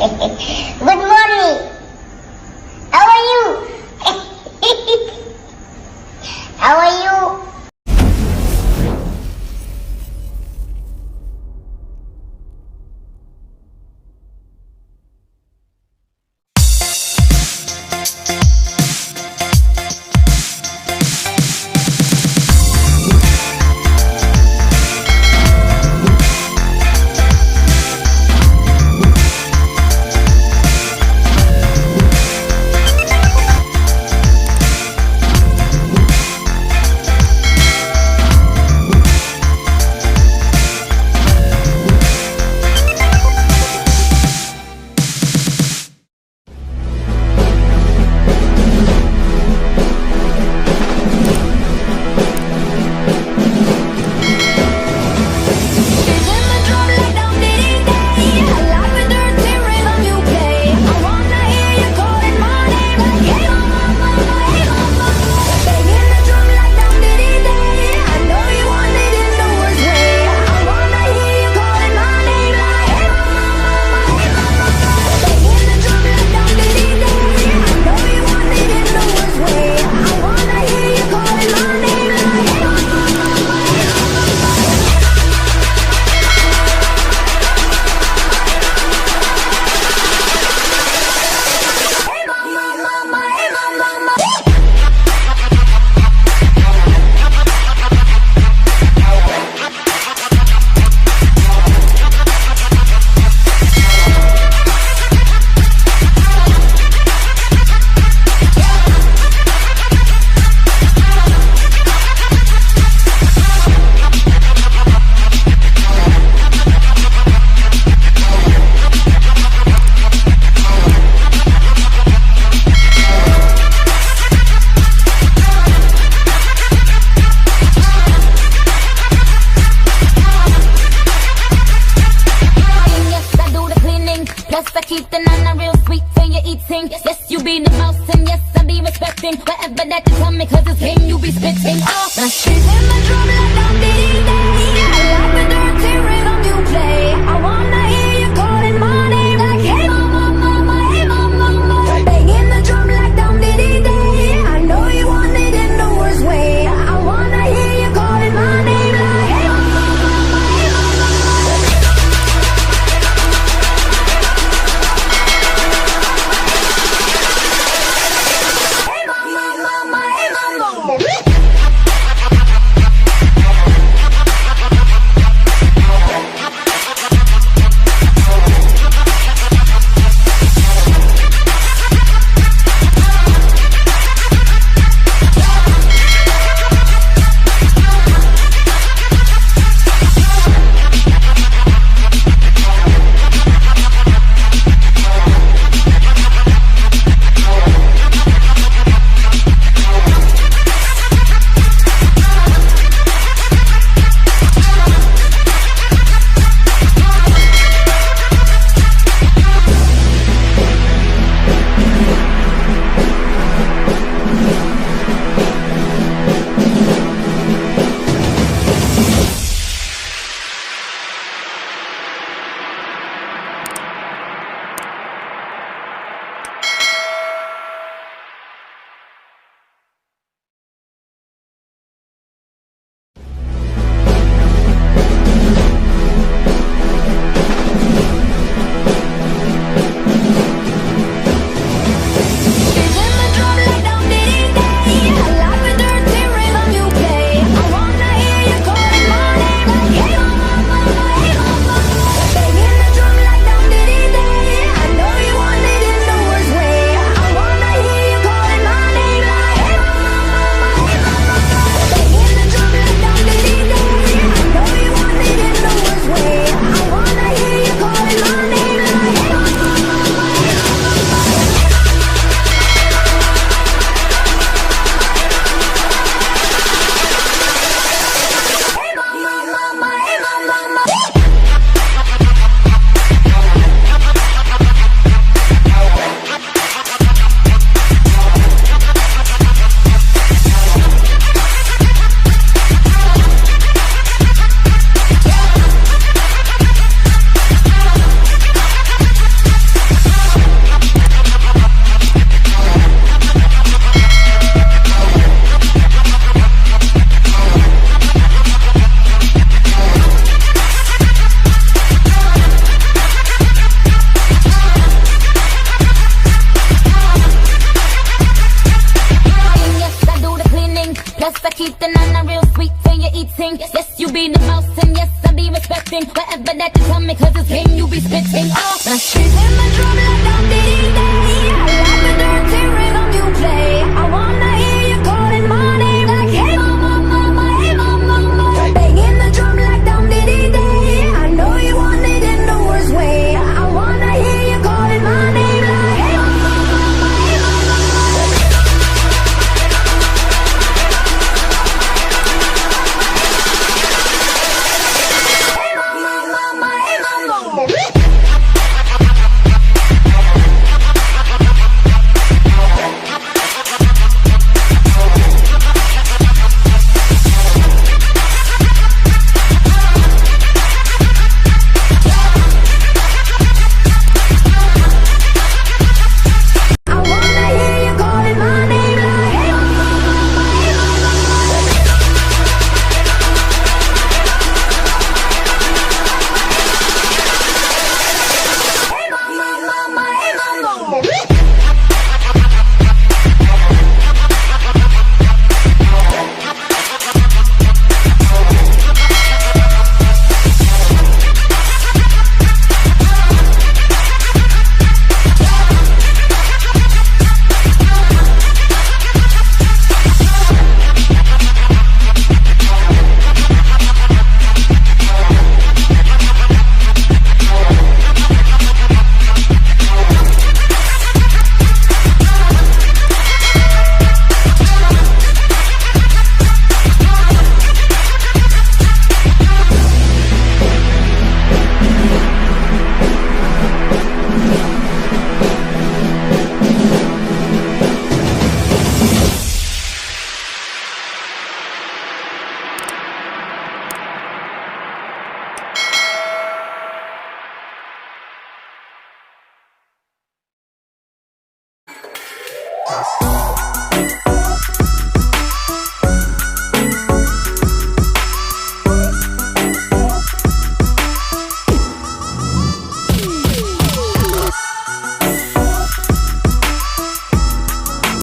Good morning. How are you? How are you? Yes, you be the boss and yes, I be respecting whatever that you tell me, cause it's game you be spitting. Oh, my shit in my drum like I'm diddy. I like the dirty rhythm you play. I wanna hear you calling my name like hey mama, mama, hey mama, mama. Banging the drum like I'm diddy. I know you want it in the worst way. I wanna hear you calling my name like hey mama, mama, hey mama, mama. Hey mama, mama, hey mama. respecting whatever that you tell me, cause it's game you be spitting. Oh, my shit.